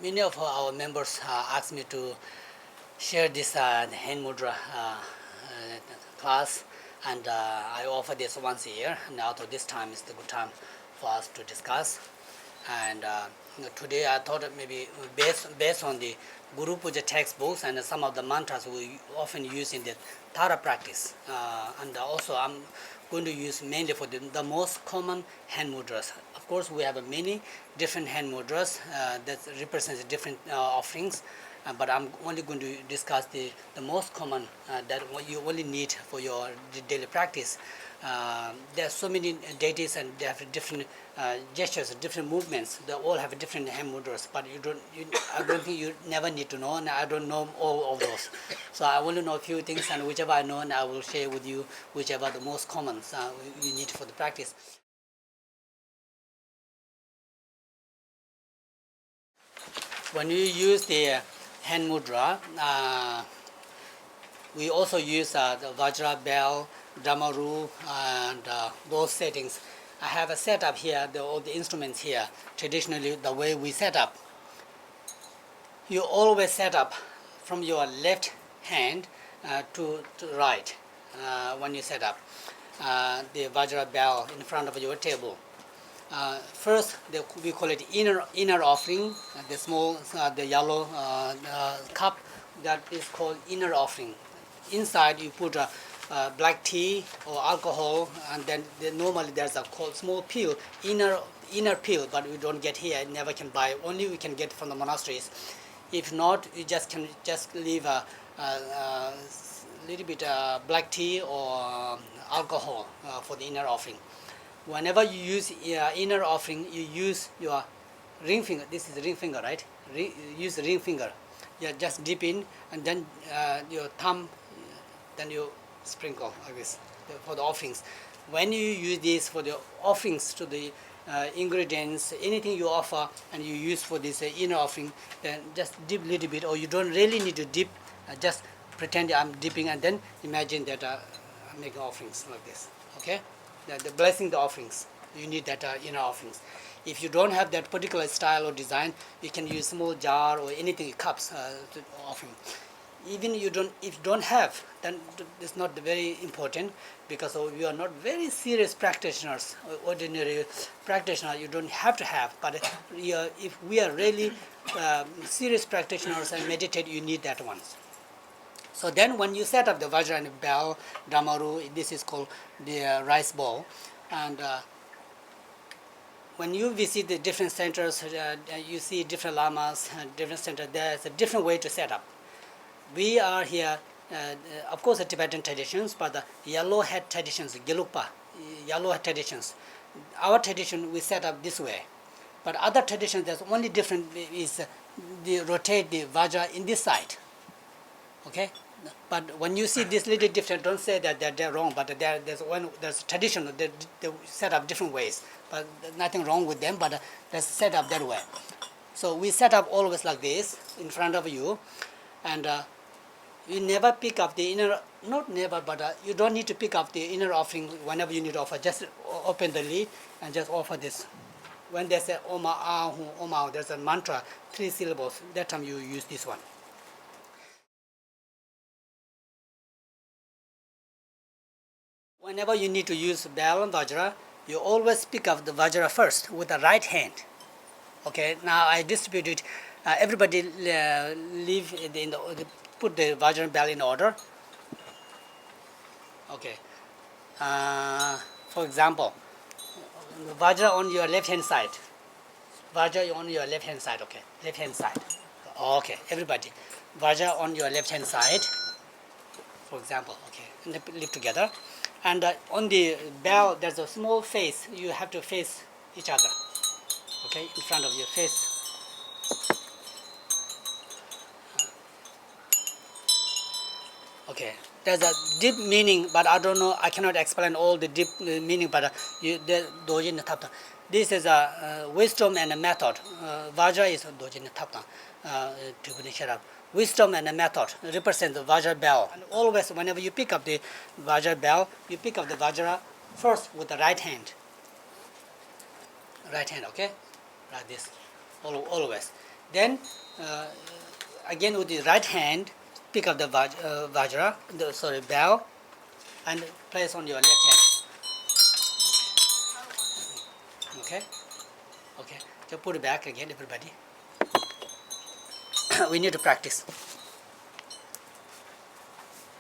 Many of our members asked me to share this hand mudra class, and I offer this once a year. Now, this time is the good time for us to discuss. And today I thought that maybe based on the Guru Puja textbooks and some of the mantras we often use in the Tara practice, and also I'm going to use mainly for the most common hand mudras. Of course, we have many different hand mudras that represents different offerings, but I'm only going to discuss the most common that what you only need for your daily practice. There are so many deities and they have different gestures, different movements. They all have different hand mudras, but I don't think you never need to know, and I don't know all of those. So I only know a few things, and whichever I know, and I will share with you whichever the most common you need for the practice. When you use the hand mudra, we also use the Vajra, Bell, Damaru, and those settings. I have a setup here, all the instruments here. Traditionally, the way we set up, you always set up from your left hand to right when you set up the Vajra Bell in front of your table. First, we call it inner offering. The small, the yellow cup that is called inner offering. Inside, you put black tea or alcohol, and then normally there's a small pill, inner pill, but we don't get here. Never can buy. Only we can get from the monasteries. If not, you can leave a little bit black tea or alcohol for the inner offering. Whenever you use inner offering, you use your ring finger. This is ring finger, right? Use ring finger. Yeah, just dip in, and then your thumb, then you sprinkle like this for the offerings. When you use this for the offerings to the ingredients, anything you offer and you use for this inner offering, then just dip a little bit, or you don't really need to dip. Just pretend I'm dipping, and then imagine that I'm making offerings like this. Okay. The blessing the offerings, you need that inner offerings. If you don't have that particular style or design, you can use small jar or anything, cups to offering. Even if you don't have, then it's not very important, because we are not very serious practitioners, ordinary practitioner. You don't have to have, but if we are really serious practitioners and meditate, you need that one. So then when you set up the Vajra and Bell, Damaru, this is called the rice bowl. And when you visit the different centers, you see different lamas, different centers, there's a different way to set up. We are here, of course, the Tibetan traditions, but the yellow hat traditions, Gelugpa, yellow hat traditions. Our tradition, we set up this way. But other traditions, there's only different is they rotate the Vajra in this side. Okay? But when you see this little different, don't say that they're wrong, but there's tradition, they set up different ways. But there's nothing wrong with them, but they're set up that way. So we set up always like this in front of you, and you never pick up the inner, not never, but you don't need to pick up the inner offering whenever you need to offer. Just open the lid and just offer this. When they say Oma Ahu Oma, there's a mantra, 3 syllables, that time you use this one. Whenever you need to use Bell and Vajra, you always pick up the Vajra first with the right hand. Okay, now I distributed, everybody put the Vajra and Bell in order. Okay, for example, Vajra on your left hand side. Vajra on your left hand side, okay, left hand side. Okay, everybody. Vajra on your left hand side, for example, okay, lift together. And on the bell, there's a small face. You have to face each other. Okay, in front of your face. Okay, there's a deep meaning, but I don't know. I cannot explain all the deep meaning. But this is a wisdom and a method. Vajra is Dojin Tapta. Wisdom and a method represent the Vajra bell. And always, whenever you pick up the Vajra bell, you pick up the Vajra first with the right hand. Right hand, okay? Like this, always. Then again with the right hand, pick up the Vajra, bell, and place on your left hand. Okay? Okay. Just put it back again, everybody. We need to practice.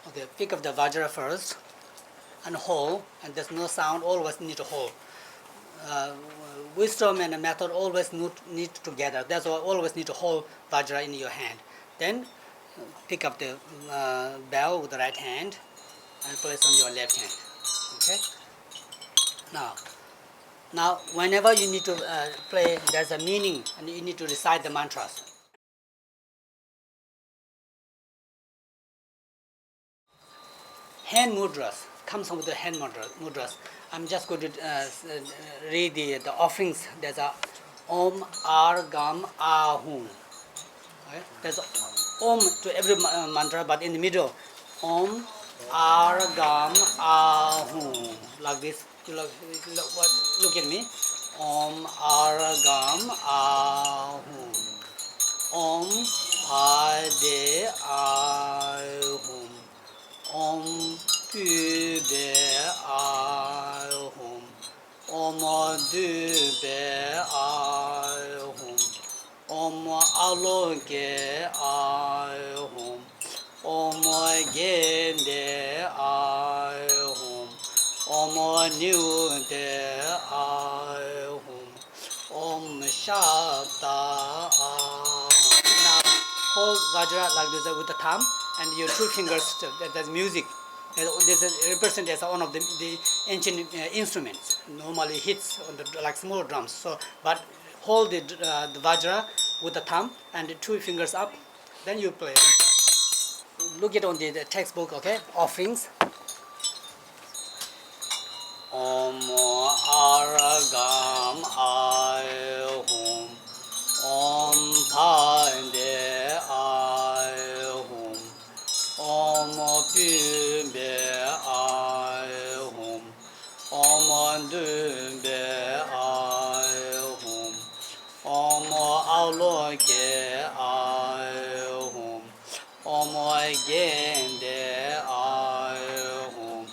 Okay, pick up the Vajra first and hold, and there's no sound, always need to hold. Wisdom and method always need together. That's why always need to hold Vajra in your hand. Then pick up the bell with the right hand and place on your left hand. Okay? Now, whenever you need to play, there's a meaning, and you need to recite the mantras. Hand mudras comes from the hand mudras. I'm just going to read the offerings. There's a Om Ar Gam Ahum. Okay? There's Om to every mantra, but in the middle, Om Ar Gam Ahum. Like this. Look at me. Om Ar Gam Ahum. Om Pade Ahum. Om Pübe Ahum. Om Dübe Ahum. Om Aloge Ahum. Om Gende Ahum. Om Nude Ahum. Om Shabda Ahum. Now hold Vajra like this with the thumb and your two fingers. That's music. This represents as one of the ancient instruments. Normally hits on the like small drums. So, but hold the Vajra with the thumb and the two fingers up. Then you play. Look it on the textbook. Okay, offerings. Om Aragam Ahum. Om Pande Ahum. Om Pübe Ahum. Om Dübe Ahum. Om Aloke Ahum. Om Gende Ahum.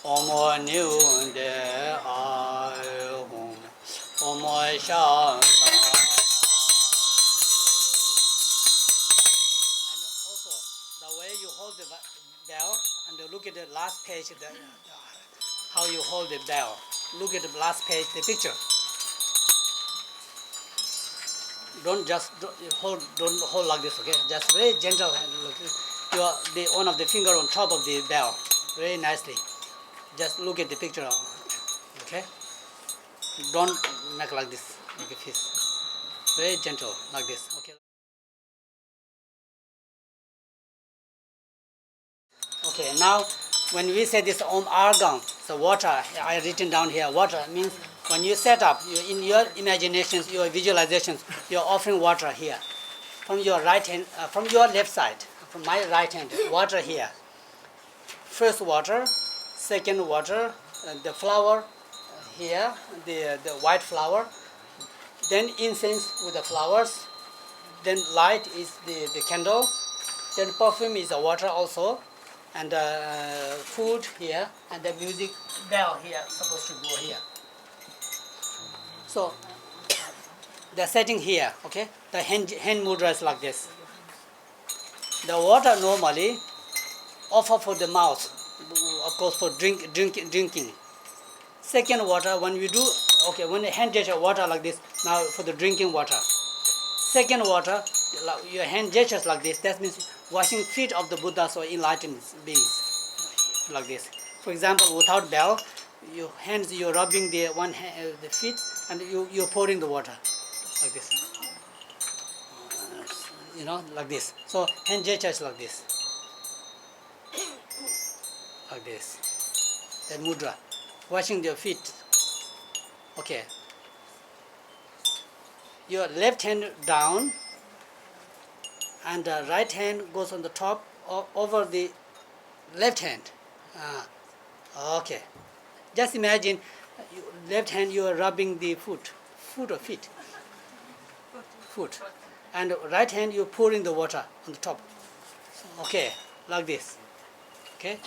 Om Nude Ahum. Om Shanta. And also, the way you hold the bell, and look at the last page, how you hold the bell. Look at the last page, the picture. Don't hold like this, okay? Just very gentle. The one of the finger on top of the bell, very nicely. Just look at the picture, okay? Don't make like this, like a fist. Very gentle, like this, okay? Okay, now when we say this Om Argam, so water, I written down here, water means when you set up, in your imaginations, your visualizations, you're offering water here. From your right hand, from your left side, from my right hand, water here. First water, second water, the flower here, the white flower, then incense with the flowers, then light is the candle, then perfume is the water also, and food here, and the music bell here, supposed to go here. So the setting here, okay, the hand mudra is like this. The water normally offer for the mouth, of course for drinking. Second water, when we do, okay, when the hand gesture water like this, now for the drinking water. Second water, your hand gestures like this, that means washing feet of the Buddhas or enlightened beings, like this. For example, without bell, your hands, you're rubbing the one hand, the feet, and you're pouring the water, like this. Like this. So hand gestures like this. Like this. That mudra. Washing your feet. Okay. Your left hand down, and the right hand goes on the top over the left hand. Okay. Just imagine, left hand you are rubbing the foot or feet. Foot. and right hand you pouring the water on the top. Okay, like this. Okay,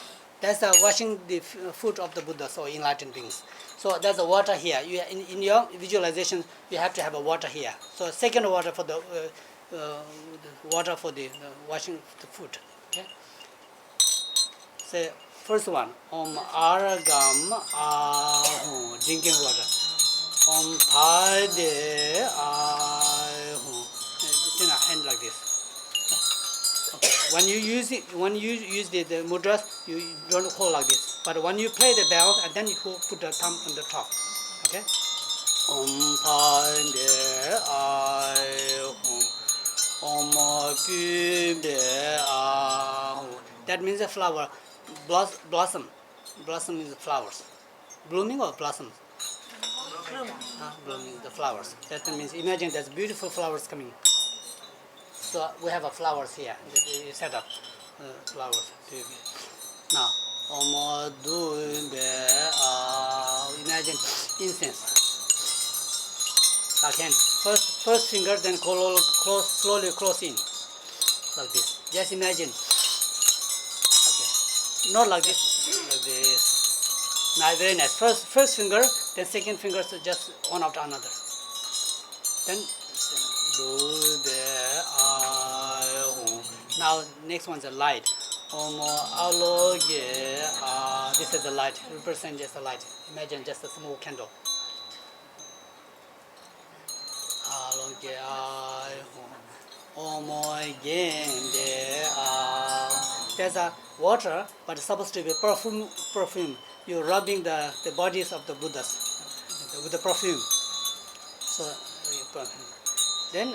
that's the washing the foot of the Buddhas or enlightened beings. So there's a water here. You in your visualization you have to have a water here. So second water for the water for the washing the foot. Okay. Say first one. Om Aragam Ahu, drinking water. Om Pade Ahu. Hand like this. Okay. When you use the mudras, you don't hold like this. But when you play the bell, and then you put the thumb on the top. Okay. Om Pade Ahu. Om Pide Ahu. That means a flower. Blossom. Blossom means flowers. Blooming or blossom? Blooming, the flowers. That means imagine there's beautiful flowers coming. So we have a flowers here. You set up flowers. Now, imagine incense. Again, first finger, then slowly close in, like this. Just imagine. Okay, not like this, like this. Now, very nice. First finger, then second finger, so just one after another. Then now next one's a light. This is a light. Represent just a light. Imagine just a small candle. There's a water, but it's supposed to be perfume. You're rubbing the bodies of the Buddhas with the perfume. So then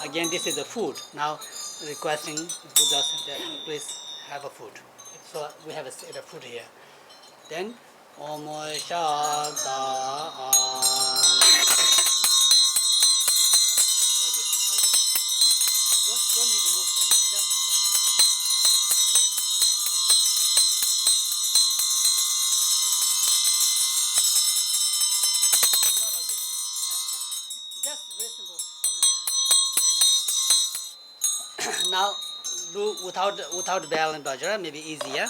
again, this is the food. Now requesting Buddhas that please have a food. So we have a food here. Then don't need to move them, just not like this. Just very simple. Now do without bell and Vajra, maybe easier.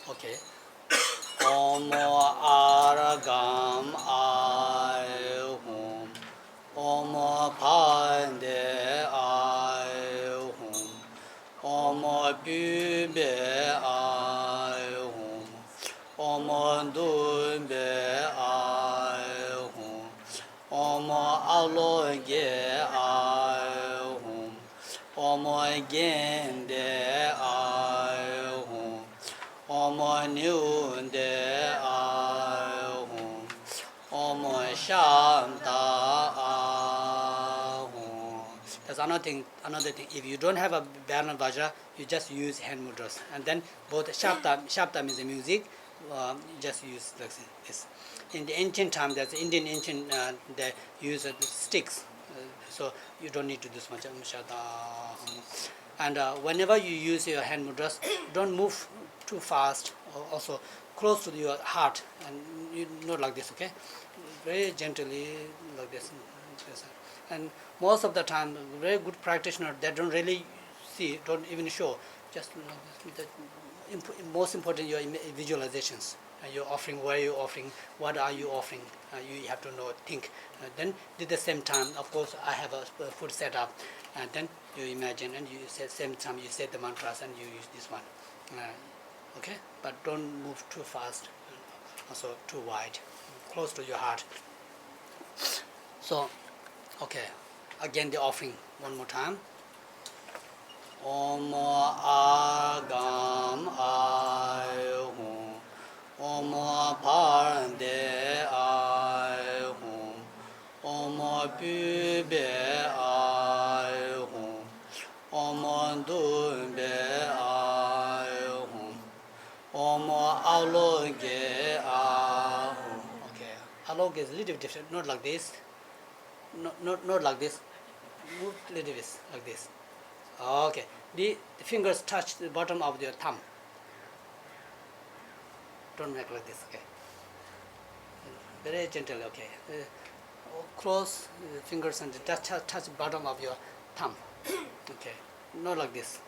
Okay. Om Aragam Aihum. Om Pande Aihum. Om Bube Aihum. Om Dumbe Aihum. Om Aloge Aihum. Om Gende Aihum. Om Nyunde Ahum. Om Shanta Ahum. That's another thing. If you don't have a Vajra and Vajra, you just use hand mudras. And then both Shabda means the music. Just use like this. In the ancient time, there's Indian ancient they use sticks. So you don't need to do so much. And whenever you use your hand mudras, don't move too fast, or also close to your heart, and you not like this, okay? Very gently, like this. And most of the time, very good practitioner, they don't really see, don't even show, just like this. Most important, your visualizations. You're offering, where you're offering, what are you offering? You have to know, think. Then at the same time, of course, I have a food set up, and then you imagine, and you say same time you say the mantras, and you use this one. Okay, but don't move too fast, also too wide, close to your heart. So, okay, again the offering one more time. Om Agam Aihum. Om Pande Aihum. Om Bube Aihum. Om Dumbe Aihum. Om Aloge Ahum. Okay, Aloge is a little different, not like this. Not like this. Move a little bit like this. Okay. The fingers touch the bottom of your thumb. Don't make like this. Okay. Very gentle. Okay. Close the fingers and touch the bottom of your thumb. Okay. Not like this.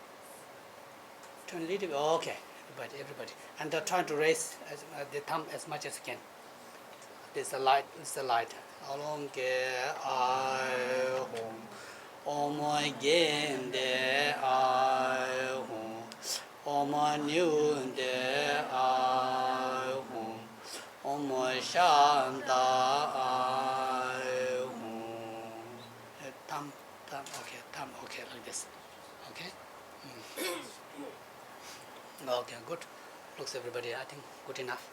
Turn a little bit. Okay. Everybody. And try to raise the thumb as much as you can. This is the light. It's the light. Along I home. Oh my game de I home. Oh my new de I home. Oh my shanta I home. Thumb, okay, like this. Okay? Okay, good. Looks everybody, I think, good enough.